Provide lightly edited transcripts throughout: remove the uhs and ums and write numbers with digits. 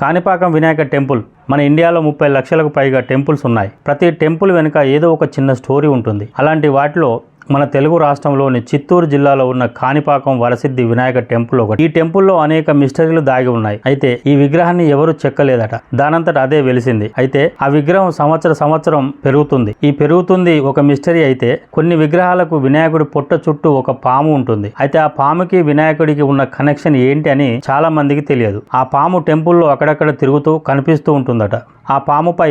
Kanipakam Vinayaka temple మన ఇండియాలో 30 లక్షలకు పైగా టెంపుల్స్ ఉన్నాయి. ప్రతి టెంపుల్ వెనుక ఏదో ఒక చిన్న స్టోరీ ఉంటుంది. అలాంటి వాటిలో మన తెలుగు రాష్ట్రంలోని చిత్తూరు జిల్లాలో ఉన్న కాణిపాకం వరసిద్ధి వినాయక టెంపుల్ ఒకటి. ఈ టెంపుల్లో అనేక మిస్టరీలు దాగి ఉన్నాయి. అయితే ఈ విగ్రహాన్ని ఎవరు చెక్కలేదట, దానంతట అదే వెలిసింది. అయితే ఆ విగ్రహం సంవత్సరం పెరుగుతుంది. ఈ పెరుగుతుంది ఒక మిస్టరీ. అయితే కొన్ని విగ్రహాలకు వినాయకుడి పొట్ట చుట్టూ ఒక పాము ఉంటుంది. అయితే ఆ పాముకి వినాయకుడికి ఉన్న కనెక్షన్ ఏంటి అని చాలా మందికి తెలియదు. ఆ పాము టెంపుల్లో అక్కడక్కడ తిరుగుతూ కనిపిస్తూ ఉంటుందట. ఆ పాముపై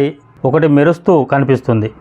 ఒకటి మెరుస్తూ కనిపిస్తుంది.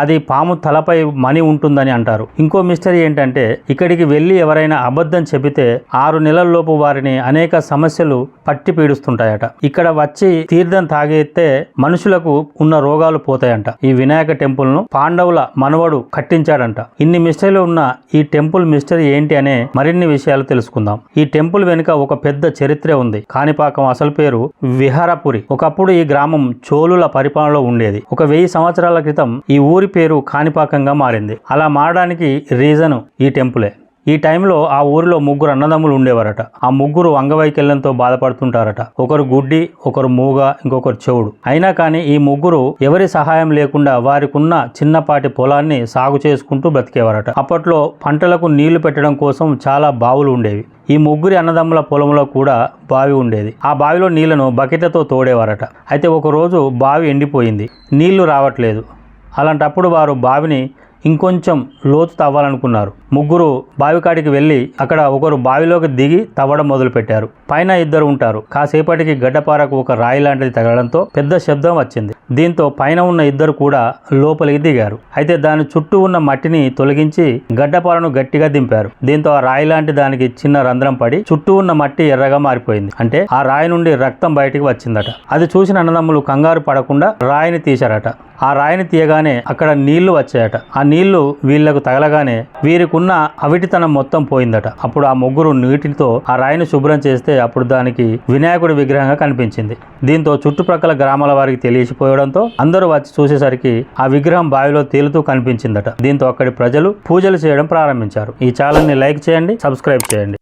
అది పాము తలపై మణి ఉంటుందని అంటారు. ఇంకో మిస్టరీ ఏంటంటే ఇక్కడికి వెళ్ళి ఎవరైనా అబద్ధం చెబితే 6 నెలల్లోపు వారిని అనేక సమస్యలు పట్టి పీడిస్తుంటాయట. ఇక్కడ వచ్చి తీర్థం తాగితే మనుషులకు ఉన్న రోగాలు పోతాయంట. ఈ వినాయక టెంపుల్ ను పాండవుల మనవడు కట్టించాడంట. ఇన్ని మిస్టరీలు ఉన్న ఈ టెంపుల్ మిస్టరీ ఏంటి అనే మరిన్ని విషయాలు తెలుసుకుందాం. ఈ టెంపుల్ వెనుక ఒక పెద్ద చరిత్ర ఉంది. కాణిపాకం అసలు పేరు విహారపురి. ఒకప్పుడు ఈ గ్రామం చోళుల పరిపాలనలో ఉండేది. 1000 సంవత్సరాల క్రితం ఈ ఊరి పేరు కాణిపాకంగా మారింది. అలా మారడానికి రీజన్ ఈ టెంపులే. ఈ టైంలో ఆ ఊరిలో 3 అన్నదమ్ములు ఉండేవారట. ఆ 3 అంగవైకల్యంతో బాధపడుతుంటారట. ఒకరు గుడ్డి, ఒకరు మూగ, ఇంకొకరు చెవుడు. అయినా కానీ ఈ 3 ఎవరి సహాయం లేకుండా వారికున్న చిన్నపాటి పొలాన్ని సాగు చేసుకుంటూ బ్రతికేవారట. అప్పట్లో పంటలకు నీళ్లు పెట్టడం కోసం చాలా బావులు ఉండేవి. ఈ 3 అన్నదమ్ముల పొలంలో కూడా బావి ఉండేది. ఆ బావిలో నీళ్లను బకెట్లతో తోడేవారట. అయితే ఒకరోజు బావి ఎండిపోయింది, నీళ్లు రావట్లేదు. అలాంటప్పుడు వారు బావిని ఇంకొంచెం లోతు తవ్వాలనుకున్నారు. 3 బావి కాడికి వెళ్ళి అక్కడ ఒకరు బావిలోకి దిగి తవ్వడం మొదలుపెట్టారు. పైన 2 ఉంటారు. కాసేపటికి గడ్డపారకు ఒక రాయి లాంటిది తగలడంతో పెద్ద శబ్దం వచ్చింది. దీంతో పైన ఉన్న 2 కూడా లోపలికి దిగారు. అయితే దాని చుట్టూ ఉన్న మట్టిని తొలగించి గడ్డపారను గట్టిగా దింపారు. దీంతో ఆ రాయి లాంటి దానికి చిన్న రంధ్రం పడి చుట్టూ ఉన్న మట్టి ఎర్రగా మారిపోయింది. అంటే ఆ రాయి నుండి రక్తం బయటికి వచ్చిందట. అది చూసిన అన్నదమ్ములు కంగారు పడకుండా రాయిని తీశారట. ఆ రాయిని తీయగానే అక్కడ నీళ్లు వచ్చాయట. ఆ నీళ్లు వీళ్లకు తగలగానే వీరికున్న అవిటితనం మొత్తం పోయిందట. అప్పుడు ఆ 3 నీటితో ఆ రాయిని శుభ్రం చేస్తే అప్పుడు దానికి వినాయకుడి విగ్రహంగా కనిపించింది. దీంతో చుట్టుప్రక్కల గ్రామాల వారికి తెలిసిపోవడంతో అందరూ వచ్చి చూసేసరికి ఆ విగ్రహం బావిలో తేలుతూ కనిపించిందట. దీంతో అక్కడి ప్రజలు పూజలు చేయడం ప్రారంభించారు. ఈ ఛానల్ని లైక్ చేయండి, సబ్స్క్రైబ్ చేయండి.